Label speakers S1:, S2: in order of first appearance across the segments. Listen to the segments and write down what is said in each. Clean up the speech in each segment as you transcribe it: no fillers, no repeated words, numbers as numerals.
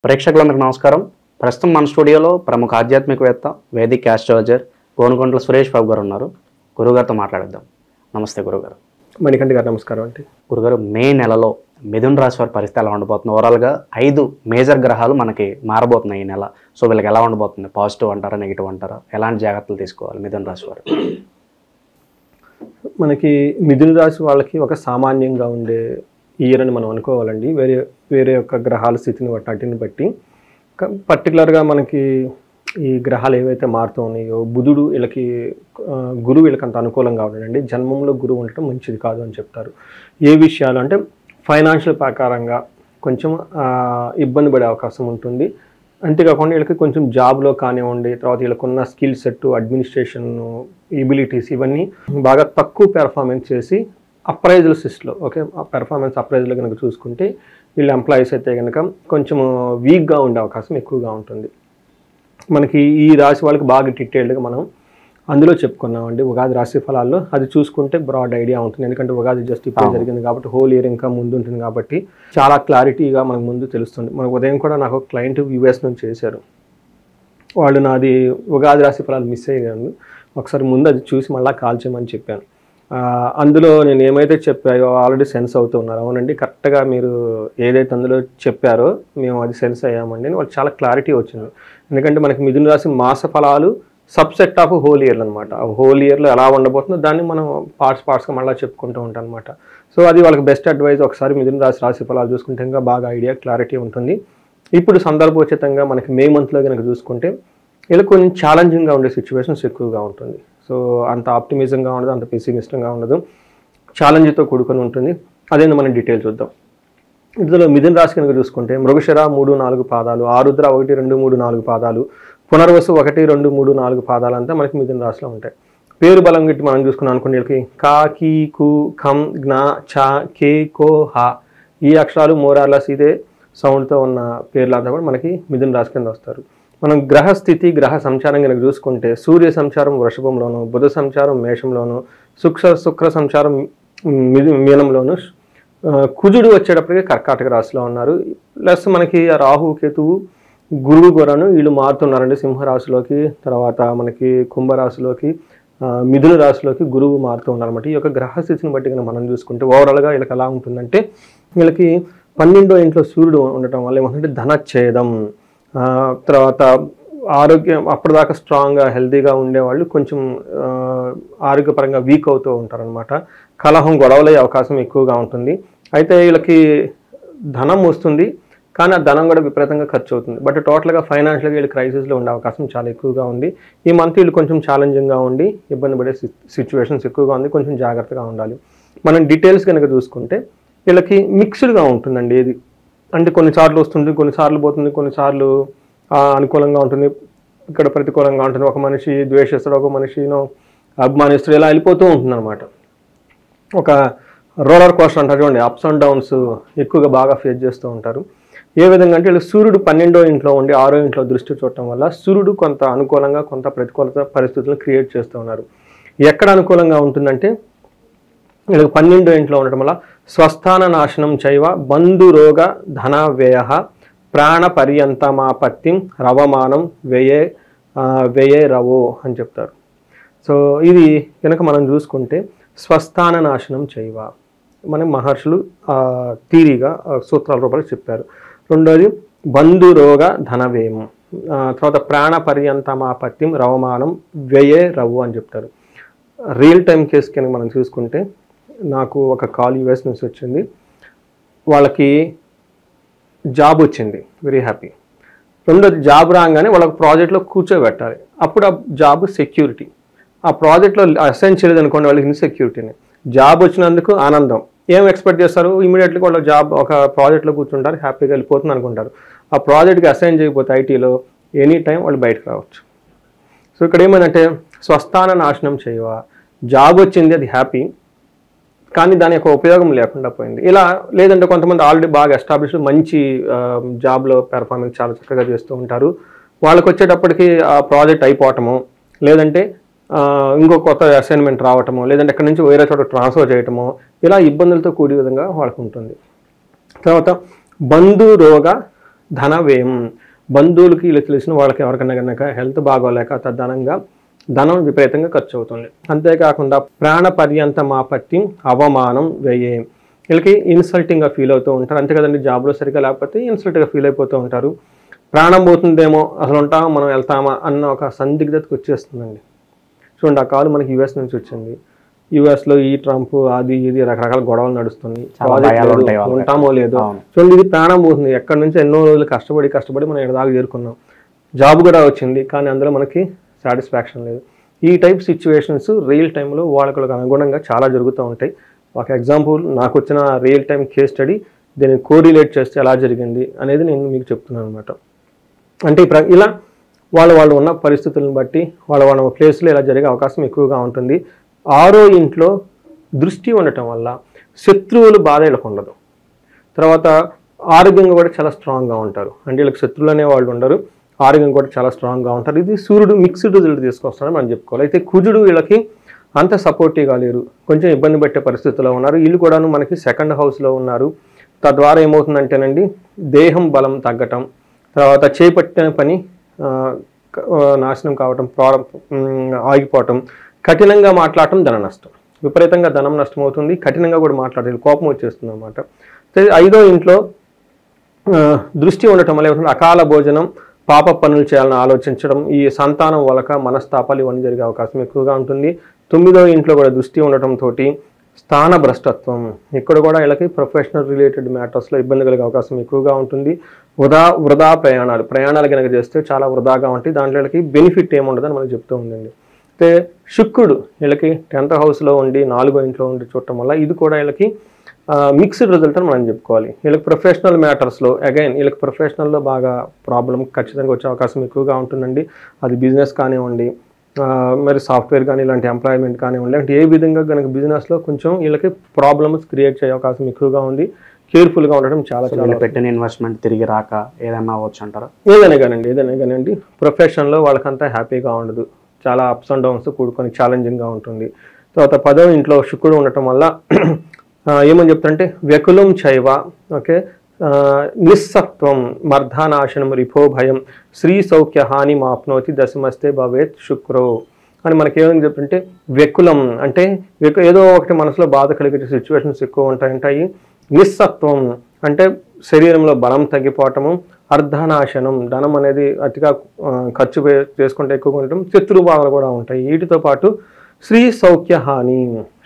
S1: ప్రేక్షకులందరికీ నమస్కారం. ప్రస్తుతం మన స్టూడియోలో ప్రముఖ ఆధ్యాత్మికవేత్త, వేదిక్ ఆస్ట్రాలజర్ గోనుగొంట్ల సురేష్ బాబు గారు ఉన్నారు. గురుగారితో మాట్లాడదాం. నమస్తే గురుగారు.
S2: మణికంఠ గారు నమస్కారం అండి.
S1: గురుగారు, మే నెలలో మిథున రాశి వారి పరిస్థితి ఎలా ఉండబోతుంది? ఓవరాల్గా 5 మేజర్ గ్రహాలు మనకి మారబోతున్నాయి ఈ నెల. సో వీళ్ళకి ఎలా ఉండబోతుంది? పాజిటివ్ అంటారా, నెగిటివ్ అంటారా? ఎలాంటి జాగ్రత్తలు తీసుకోవాలి మిథున రాశి వారు?
S2: మనకి మిథున రాశి వాళ్ళకి ఒక సామాన్యంగా ఉండే ఇయర్ అని మనం అనుకోవాలండి. వేరే యొక్క గ్రహాల స్థితిని వాటిని బట్టి పర్టికులర్గా మనకి ఈ గ్రహాలు ఏవైతే మారుతూ ఉన్నాయో, బుధుడు వీళ్ళకి గురువు వీళ్ళకి అంత అనుకూలంగా ఉండడండి. జన్మంలో గురువు ఉండటం మంచిది కాదు అని చెప్తారు. ఏ విషయాలు అంటే ఫైనాన్షియల్ ప్రకారంగా కొంచెం ఇబ్బంది పడే అవకాశం ఉంటుంది. అంతేకాకుండా వీళ్ళకి కొంచెం జాబ్లో కానివ్వండి, తర్వాత వీళ్ళకున్న స్కిల్ సెట్, అడ్మినిస్ట్రేషన్ ఎబిలిటీస్ ఇవన్నీ బాగా తక్కువ పెర్ఫార్మెన్స్ చేసి అప్రైజల్ సిస్ట్లో పెర్ఫార్మెన్స్ అప్రైజల్ కనుక చూసుకుంటే వీళ్ళు ఎంప్లాయీస్ అయితే కనుక కొంచెం వీక్గా ఉండే అవకాశం ఎక్కువగా ఉంటుంది. మనకి ఈ రాశి వాళ్ళకి బాగా డీటెయిల్డ్గా మనం అందులో చెప్పుకున్నామండి ఉగాది రాశి ఫలాల్లో. అది చూసుకుంటే బ్రాడ్ ఐడియా ఉంటుంది. ఎందుకంటే ఉగాది జస్ట్ ఇప్పుడు జరిగింది కాబట్టి హోల్ ఇయర్ ఇంకా ముందు ఉంటుంది కాబట్టి చాలా క్లారిటీగా మనకు ముందు తెలుస్తుంది. మనకు ఉదయం కూడా నాకు ఒక క్లయింట్ యూఎస్ నుంచి చేశారు. వాళ్ళు నాది ఉగాది రాశి ఫలాలు మిస్ అయ్యాను, ఒకసారి ముందు అది చూసి మళ్ళీ కాల్ చేయమని చెప్పాను. అందులో నేను ఏమైతే చెప్పాయో ఆల్రెడీ సెన్స్ అవుతున్నారు. అవునండి, కరెక్ట్గా మీరు ఏదైతే అందులో చెప్పారో మేము అది సెన్స్ అయ్యామండి అని వాళ్ళు చాలా క్లారిటీ వచ్చింది. ఎందుకంటే మనకి మిథున రాశి మాస ఫలాలు సబ్సెట్ ఆఫ్ హోల్ ఇయర్లు అనమాట. ఆ హోల్ ఇయర్లో ఎలా ఉండబోతుందో దాన్ని మనం పార్ట్స్గా మళ్ళీ చెప్పుకుంటూ ఉంటాం అనమాట. సో అది వాళ్ళకి బెస్ట్ అడ్వైజ్. ఒకసారి మిథున రాశి ఫలాలు చూసుకుంటే ఇంకా బాగా ఐడియా క్లారిటీ ఉంటుంది. ఇప్పుడు సందర్భోచితంగా మనకి మే మంత్లో కనుక చూసుకుంటే ఇలా కొంచెం ఛాలెంజింగ్గా ఉండే సిచ్యువేషన్స్ ఎక్కువగా ఉంటుంది. సో అంత ఆప్టిమిజంగా ఉండదు, అంత పెసిమిస్టంగా ఉండదు, ఛాలెంజ్తో కూడుకొని ఉంటుంది. అదేందో మనం డీటెయిల్ చూద్దాం. ఇందులో మిథున రాశి కనుక చూసుకుంటే మృగశిర 3-4 పాదాలు, ఆరుద్ర 1-2-3-4 పాదాలు, పునర్వసు 1-2-3-4 పాదాలు అంతా మనకి మిథున రాశిలో ఉంటాయి. పేరు బలం గిట్టి మనం చూసుకున్నాం అనుకోండి, వీళ్ళకి కా, కీ, కు, ఖం, జ్ఞ, చ, కే, కో, హ ఈ అక్షరాలు మోరార్లస్ ఇదే సౌండ్తో ఉన్న పేర్లంతా కూడా మనకి మిథున రాశి కింద వస్తారు. మనం గ్రహస్థితి, గ్రహ సంచారం కనుక చూసుకుంటే సూర్య సంచారం వృషభంలోను, బుధ సంచారం మేషంలోను, శుక్ర సంచారం మీనంలోను, కుజుడు వచ్చేటప్పటికి కర్కాటక రాశిలో ఉన్నారు. ప్లస్ మనకి రాహు, కేతువు, గురువు గోరను వీళ్ళు మారుతున్నారండి సింహరాశిలోకి, తర్వాత మనకి కుంభరాశిలోకి, మిథున రాశిలోకి గురువు మారుతూ ఉన్నారన్నమాట. ఈ యొక్క గ్రహస్థితిని బట్టి కనుక మనం చూసుకుంటే ఓవరాల్గా వీళ్ళకి ఎలా ఉంటుందంటే, వీళ్ళకి 12వ ఇంట్లో సూర్యుడు ఉండటం వల్ల ఏమంటే ధనచ్ఛేదం, తర్వాత ఆరోగ్యం అప్పటిదాకా స్ట్రాంగ్గా హెల్తీగా ఉండేవాళ్ళు కొంచెం ఆరోగ్యపరంగా వీక్ అవుతూ ఉంటారనమాట. కలహం, గొడవలయ్యే అవకాశం ఎక్కువగా ఉంటుంది. అయితే వీళ్ళకి ధనం వస్తుంది, కానీ ఆ ధనం కూడా విపరీతంగా ఖర్చు అవుతుంది. బట్ టోటల్గా ఫైనాన్షియల్గా వీళ్ళు క్రైసిస్లో ఉండే అవకాశం చాలా ఎక్కువగా ఉంది. ఈ మంత్ వీళ్ళు కొంచెం ఛాలెంజింగ్గా ఉండి ఇబ్బంది పడే సిచ్యువేషన్స్ ఎక్కువగా ఉంది. కొంచెం జాగ్రత్తగా ఉండాలి. మనం డీటెయిల్స్ కనుక చూసుకుంటే వీళ్ళకి మిక్స్డ్గా ఉంటుందండి. ఏది అంటే కొన్నిసార్లు వస్తుంది, కొన్నిసార్లు పోతుంది, కొన్నిసార్లు అనుకూలంగా ఉంటుంది, ఇక్కడ ప్రతికూలంగా ఉంటుంది. ఒక మనిషి ద్వేషిస్తాడు, ఒక మనిషిను అభిమానిస్తాడు, ఇలా వెళ్ళిపోతూ ఉంటుంది అనమాట. ఒక రోలర్ కోస్టర్ అంటారు చూడండి, అప్స్ అండ్ డౌన్స్ ఎక్కువగా బాగా ఫేస్ చేస్తూ ఉంటారు. ఏ విధంగా అంటే వీళ్ళు సూర్యుడు 12వ ఇంట్లో ఉండి 6వ ఇంట్లో దృష్టి చూడటం వల్ల సూర్యుడు కొంత అనుకూలంగా కొంత ప్రతికూలత పరిస్థితులను క్రియేట్ చేస్తూ ఉన్నారు. ఎక్కడ అనుకూలంగా ఉంటుందంటే వీళ్ళకి 12వ ఇంట్లో ఉండటం వల్ల స్వస్థాన నాశనం చైవ బంధురోగ ధన వ్యయ ప్రాణ పర్యంతమాపత్తిం రవమానం వ్యయే రవో అని చెప్తారు. సో ఇది కనుక మనం చూసుకుంటే స్వస్థాన నాశనం చైవ మన మహర్షులు థీరీగా సూత్రాల రూపంలో చెప్పారు. రెండోది బంధురోగ ధన వ్యయం, తర్వాత ప్రాణ పర్యంతమాపత్తిం రవమానం వ్యయే రవు అని చెప్తారు. రియల్ టైం కేసు కనుక మనం చూసుకుంటే నాకు ఒక కాల్ యూఎస్ నుంచి వచ్చింది. వాళ్ళకి జాబ్ వచ్చింది, వెరీ హ్యాపీ. రెండోది జాబ్ రాగానే వాళ్ళకి ప్రాజెక్ట్లో కూర్చోబెట్టాలి. అప్పుడు ఆ జాబ్ సెక్యూరిటీ, ఆ ప్రాజెక్ట్లో అసైన్ చేయలేదు అనుకోండి వాళ్ళకి ఇన్సెక్యూరిటీని. జాబ్ వచ్చినందుకు ఆనందం, ఏం ఎక్స్పెక్ట్ చేస్తారు, ఇమీడియట్గా వాళ్ళ జాబ్ ఒక ప్రాజెక్ట్లో కూర్చుంటారు, హ్యాపీగా వెళ్ళిపోతుంది అనుకుంటారు. ఆ ప్రాజెక్ట్కి అసైన్ చేయకపోతే ఐటీలో ఎనీ టైం వాళ్ళు బయటకు రావచ్చు. సో ఇక్కడ ఏమైందంటే స్వస్థాన నాశనం చేయవా, జాబ్ వచ్చింది అది హ్యాపీ, కానీ దాని యొక్క ఉపయోగం లేకుండా పోయింది. ఇలా లేదంటే కొంతమంది ఆల్రెడీ బాగా ఎస్టాబ్లిష్ మంచి జాబ్లో పెర్ఫార్మెన్స్ చాలా చక్కగా చేస్తూ ఉంటారు. వాళ్ళకి వచ్చేటప్పటికి ఆ ప్రాజెక్ట్ అయిపోవటము, లేదంటే ఇంకో కొత్త అసైన్మెంట్ రావటము, లేదంటే ఎక్కడి నుంచి వేరే చోట ట్రాన్స్ఫర్ చేయటము, ఇలా ఇబ్బందులతో కూడే విధంగా వాళ్ళకు ఉంటుంది. తర్వాత బంధు రోగ ధన వ్యయం, బంధువులకి ఇలా తెలిసిన వాళ్ళకి ఎవరికైనా కనుక హెల్త్ బాగోలేక తదనంగా ధనం విపరీతంగా ఖర్చు అవుతుంది. అంతేకాకుండా ప్రాణ పర్యంతం ఆపత్తి అవమానం వ్యయే, వీళ్ళకి ఇన్సల్టింగ్గా ఫీల్ అవుతూ ఉంటారు. అంతే కదండి, జాబ్లో సరిగ్గా లేకపోతే ఇన్సల్ట్గా ఫీల్ అయిపోతూ ఉంటారు. ప్రాణం పోతుందేమో, అసలు ఉంటామా మనం వెళ్తామా అన్న ఒక సందిగ్ధతకు వచ్చేస్తుందండి. చూడండి, ఆ కాలు మనకి యూఎస్ నుంచి వచ్చింది. యూఎస్లో ఈ ట్రంప్ అది ఇది రకరకాల గొడవలు నడుస్తుంది, ఉంటామో లేదో. చూడండి, ఇది ప్రాణం పోతుంది. ఎక్కడి నుంచి ఎన్నో రోజులు కష్టపడి మనం ఇక్కడ దాకా చేరుకున్నాం. జాబ్ కూడా వచ్చింది, కానీ అందులో మనకి సాటిస్ఫాక్షన్ లేదు. ఈ టైప్ సిచ్యువేషన్స్ రియల్ టైంలో వాళ్ళకి అనుగుణంగా చాలా జరుగుతూ ఉంటాయి. ఒక ఎగ్జాంపుల్ నాకు వచ్చిన రియల్ టైం కేస్ స్టడీ, దీన్ని కోరిలేట్ చేస్తే ఎలా జరిగింది అనేది నేను మీకు చెప్తున్నాను అనమాట. అంటే ఇలా వాళ్ళు ఉన్న పరిస్థితులను బట్టి వాళ్ళ ప్లేస్లో ఇలా జరిగే అవకాశం ఎక్కువగా ఉంటుంది. 6వ ఇంట్లో దృష్టి ఉండటం వల్ల శత్రువులు బాధ వీళ్ళకు ఉండదు. తర్వాత ఆరోగ్యంగా కూడా చాలా స్ట్రాంగ్గా ఉంటారు. అంటే వీళ్ళకి శత్రువులు అనే వాళ్ళు ఉండరు, ఆరోగ్యం కూడా చాలా స్ట్రాంగ్గా ఉంటారు. ఇది సూర్యుడు మిక్స్డ్ రిజల్ట్ తీసుకొస్తాడని మనం చెప్పుకోవాలి. అయితే కుజుడు వీళ్ళకి అంత సపోర్టివ్గా లేరు, కొంచెం ఇబ్బంది పెట్టే పరిస్థితుల్లో ఉన్నారు. వీళ్ళు కూడాను మనకి 2nd హౌస్లో ఉన్నారు. తద్వారా ఏమవుతుందంటేనండి, దేహం బలం తగ్గటం, తర్వాత చేపట్టిన పని నాశనం కావటం, ఆగిపోవటం, కఠినంగా మాట్లాడటం, ధన నష్టం, విపరీతంగా ధనం నష్టం అవుతుంది. కఠినంగా కూడా మాట్లాడాలి, కోపం వచ్చేస్తుంది అనమాట. 5వ ఇంట్లో దృష్టి ఉండటం వల్ల ఏమవుతుంది, అకాల భోజనం, పాప పనులు చేయాలని ఆలోచించడం, ఈ సంతానం వలక మనస్తాపాలు ఇవన్నీ జరిగే అవకాశం ఎక్కువగా ఉంటుంది. 9వ ఇంట్లో కూడా దృష్టి ఉండటంతో స్థాన భ్రష్టత్వం, ఇక్కడ కూడా వీళ్ళకి ప్రొఫెషనల్ రిలేటెడ్ మ్యాటర్స్లో ఇబ్బంది కలిగే అవకాశం ఎక్కువగా ఉంటుంది. వృధా ప్రయాణాలు కనుక చేస్తే చాలా వృధాగా ఉంటాయి. దాంట్లో వీళ్ళకి బెనిఫిట్ ఏముండదని మనకు చెప్తూ ఉందండి. అయితే శుక్రుడు వీళ్ళకి 10th హౌస్లో ఉండి 4వ ఇంట్లో ఉండి చూడటం వల్ల ఇది కూడా వీళ్ళకి మిక్స్డ్ రిజల్ట్ అని మనం చెప్పుకోవాలి. వీళ్ళకి ప్రొఫెషనల్ మ్యాటర్స్లో అగైన్ వీళ్ళకి ప్రొఫెషనల్లో బాగా ప్రాబ్లం ఖచ్చితంగా వచ్చే అవకాశం ఎక్కువగా ఉంటుందండి. అది బిజినెస్ కానివ్వండి, మరి సాఫ్ట్వేర్ కానీ, ఇలాంటి ఎంప్లాయ్మెంట్ కానివ్వండి, అంటే ఏ విధంగా కనుక బిజినెస్లో కొంచెం వీళ్ళకి ప్రాబ్లమ్స్ క్రియేట్ చేసే అవకాశం ఎక్కువగా ఉంది. కేర్ఫుల్గా ఉండడం చాలా
S1: పెట్టిన ఇన్వెస్ట్మెంట్ తిరిగి రాక ఏదైనా అవ్వచ్చు అంటారా?
S2: ఏదైనా కానివ్వండి ప్రొఫెషన్లో వాళ్ళకంతా హ్యాపీగా ఉండదు, చాలా అప్స్ అండ్ డౌన్స్ కూడుకొని ఛాలెంజింగ్గా ఉంటుంది. తర్వాత 10వ ఇంట్లో శుక్రుడు ఉండటం వల్ల ఏమని చెప్తారంటే వ్యకులం చైవ, ఓకే, నిస్సత్వం, మర్ధానాశనం, రిపో భయం, శ్రీ సౌఖ్య హాని మాప్నోతి, దశమస్తే భవేత్ శుక్రో అని మనకేమని చెప్తుంటే వ్యకులం అంటే ఏదో ఒకటి మనసులో బాధ కలిగే సిచ్యువేషన్స్ ఎక్కువ ఉంటాయి. నిస్సత్వం అంటే శరీరంలో బలం తగ్గిపోవటము, అర్ధనాశనం, ధనం అనేది అతిగా ఖర్చు చేసుకుంటే ఎక్కువగా ఉండటం, శత్రు బాధలు కూడా ఉంటాయి. వీటితో పాటు శ్రీ సౌఖ్య హాని,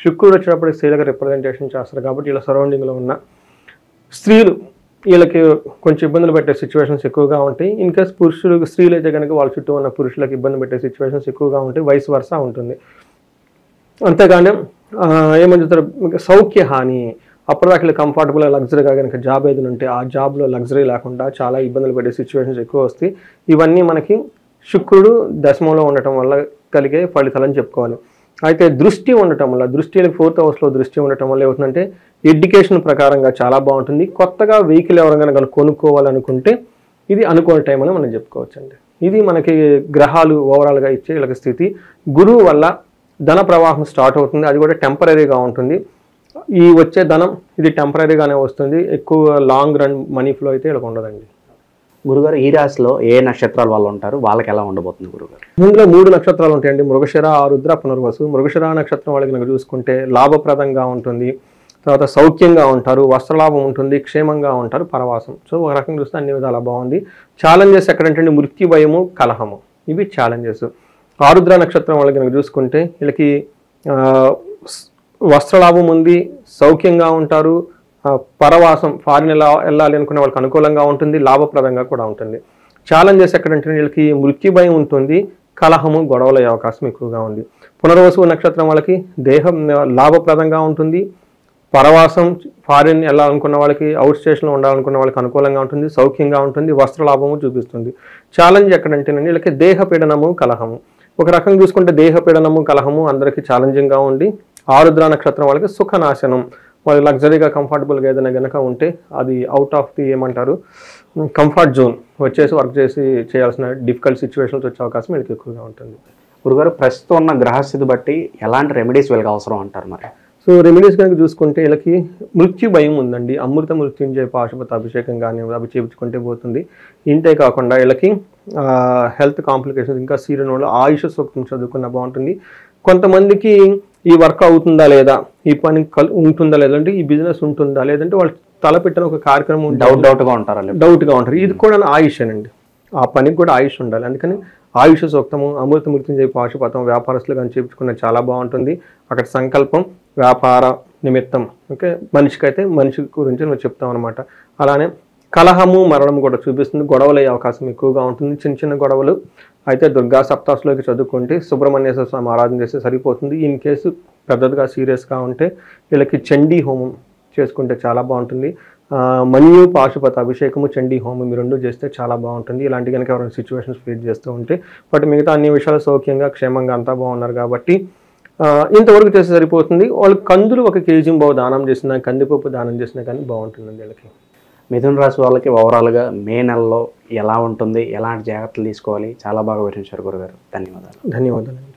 S2: శుక్రుడు వచ్చినప్పుడు స్త్రీలకు రిప్రజెంటేషన్ చేస్తారు కాబట్టి వీళ్ళ సరౌండింగ్లో ఉన్న స్త్రీలు వీళ్ళకి కొంచెం ఇబ్బందులు పెట్టే సిచ్యువేషన్స్ ఎక్కువగా ఉంటాయి. ఇన్ కేస్ స్త్రీలు అయితే కనుక వాళ్ళ చుట్టూ ఉన్న పురుషులకు ఇబ్బంది పెట్టే సిచ్యువేషన్స్ ఎక్కువగా ఉంటాయి, వైస్ వర్సా ఉంటుంది. అంతేగాని ఏమని చెప్తారు, సౌఖ్య హాని, అప్పటిదాకా కంఫర్టబుల్గా లగ్జరీగా కనుక జాబ్ ఏదైనా ఉంటే ఆ జాబ్లో లగ్జరీ లేకుండా చాలా ఇబ్బందులు పడే సిచ్యువేషన్స్ ఎక్కువ వస్తాయి. ఇవన్నీ మనకి శుక్రుడు దశమంలో ఉండటం వల్ల కలిగే ఫలితాలని చెప్పుకోవాలి. అయితే దృష్టి ఉండటం వల్ల, దృష్టి 4th హౌస్లో దృష్టి ఉండటం వల్ల ఏమవుతుందంటే ఎడ్యుకేషన్ ప్రకారంగా చాలా బాగుంటుంది. కొత్తగా వెహికల్ ఎవరైనా కనుక కొనుక్కోవాలనుకుంటే ఇది అనుకోని టైం అని మనం చెప్పుకోవచ్చు అండి. ఇది మనకి గ్రహాలు ఓవరాల్గా ఇచ్చే వీళ్ళకి స్థితి. గురువు వల్ల ధన ప్రవాహం స్టార్ట్ అవుతుంది, అది కూడా టెంపరీగా ఉంటుంది. ఈ వచ్చే ధనం ఇది టెంపరీగానే వస్తుంది, ఎక్కువ లాంగ్ రన్ మనీ ఫ్లో అయితే ఇలా ఉండదండి.
S1: గురుగారు, ఈ రాశిలో ఏ నక్షత్రాల వాళ్ళు ఉంటారు, వాళ్ళకి ఎలా ఉండబోతుంది గురుగారు?
S2: ఇందులో 3 నక్షత్రాలు ఉంటాయండి, మృగశిర, ఆరుద్ర, పునర్వసు. మృగశిర నక్షత్రం వాళ్ళకి కనుక చూసుకుంటే లాభప్రదంగా ఉంటుంది, తర్వాత సౌఖ్యంగా ఉంటారు, వస్త్రలాభం ఉంటుంది, క్షేమంగా ఉంటారు, పరవాసం. సో ఒక రకంగా చూస్తే అన్ని విధాలా బాగుంది. ఛాలెంజెస్ ఎక్కడంటే మృత్యు భయము, కలహము, ఇవి ఛాలెంజెస్. ఆరుద్ర నక్షత్రం వాళ్ళకి కనుక చూసుకుంటే వీళ్ళకి వస్త్రలాభం ఉంది, సౌఖ్యంగా ఉంటారు, పరవాసం, ఫారిన్ వెళ్ళాలి అనుకునే వాళ్ళకి అనుకూలంగా ఉంటుంది, లాభప్రదంగా కూడా ఉంటుంది. ఛాలెంజెస్ ఎక్కడంటే వీళ్ళకి మృత్యు భయం ఉంటుంది, కలహము, గొడవల అవకాశం ఎక్కువగా ఉంది. పునర్వసు నక్షత్రం వాళ్ళకి దేహం లాభప్రదంగా ఉంటుంది, పరవాసం, ఫారిన్ వెళ్ళాలనుకున్న వాళ్ళకి, అవుట్ స్టేషన్లో ఉండాలనుకున్న వాళ్ళకి అనుకూలంగా ఉంటుంది, సౌఖ్యంగా ఉంటుంది, వస్త్రలాభము చూపిస్తుంది. ఛాలెంజ్ ఎక్కడంటేనండి వీళ్ళకి దేహపీడనము, కలహము. ఒక రకంగా చూసుకుంటే దేహపీడనము, కలహము అందరికీ ఛాలెంజింగ్గా ఉండి, ఆరుద్ర నక్షత్రం వాళ్ళకి సుఖనాశనం, వాళ్ళు లగ్జరీగా కంఫర్టబుల్గా ఏదైనా కనుక ఉంటే అది అవుట్ ఆఫ్ ది ఏమంటారు కంఫర్ట్ జోన్ వచ్చేసి వర్క్ చేయాల్సిన డిఫికల్ట్ సిచ్యువేషన్స్ వచ్చే అవకాశం వీళ్ళకి ఎక్కువగా ఉంటుంది.
S1: గురుగారు, ప్రస్తుతం ఉన్న గ్రహస్థితి బట్టి ఎలాంటి రెమెడీస్ వీళ్ళకి అవసరం అంటారు మరి?
S2: సో రెమెడీస్ కనుక చూసుకుంటే వీళ్ళకి మృత్యు భయం ఉందండి. అమృత మృత్యుంజయ పాశుపత అభిషేకం కానీ అవి చేయించుకుంటే పోతుంది. ఇంతే కాకుండా వీళ్ళకి హెల్త్ కాంప్లికేషన్స్ ఇంకా సీరియల్ వాళ్ళు ఆయుష సూక్తం చదువుకున్న బాగుంటుంది. కొంతమందికి ఈ వర్క్ అవుతుందా లేదా, ఈ పని ఉంటుందా లేదంటే ఈ బిజినెస్ ఉంటుందా లేదంటే వాళ్ళు తలపెట్టిన ఒక కార్యక్రమం
S1: డౌట్గా ఉంటారు.
S2: ఇది కూడా ఆయుషేనండి. ఆ పనికి కూడా ఆయుష్ ఉండాలి. అందుకని ఆయుష సూక్తము, అమృత మృత్యుంజయ పాశుపతం వ్యాపారస్తులు కానీ చేయించుకున్న చాలా బాగుంటుంది. అక్కడ సంకల్పం వ్యాపార నిమిత్తం, ఓకే, మనిషికైతే మనిషి గురించి నువ్వు చెప్తాం అనమాట. అలానే కలహము మరణం కూడా చూపిస్తుంది. గొడవలు అయ్యే అవకాశం ఎక్కువగా ఉంటుంది. చిన్న చిన్న గొడవలు అయితే దుర్గా సప్తాహంలోకి చదువుకుంటే సుబ్రహ్మణ్యేశ్వర స్వామి ఆరాధన చేస్తే సరిపోతుంది. ఇన్ కేసు పెద్దదిగా సీరియస్గా ఉంటే వీళ్ళకి చండీ హోమం చేసుకుంటే చాలా బాగుంటుంది. మన్యు పాశుపత అభిషేకము, చండీ హోమం ఈ రెండు చేస్తే చాలా బాగుంటుంది. ఇలాంటి కనుక ఎవరైనా సిచ్యువేషన్స్ ఫేస్ చేస్తూ ఉంటే. బట్ మిగతా అన్ని విషయాలు సౌఖ్యంగా క్షేమంగా అంతా బాగున్నారు కాబట్టి ఇంతవరకు చేస్తే సరిపోతుంది. వాళ్ళు కందులు 1 కేజీ దానం చేసినా, కందిపప్పు దానం చేసినా కానీ బాగుంటుందండి వీళ్ళకి.
S1: మిథున రాశి వాళ్ళకి ఓవరాల్గా మే నెలలో ఎలా ఉంటుంది, ఎలాంటి జాగ్రత్తలు తీసుకోవాలి, చాలా బాగా వివరించారు గురుగారు. ధన్యవాదాలు.
S2: ధన్యవాదాలండి.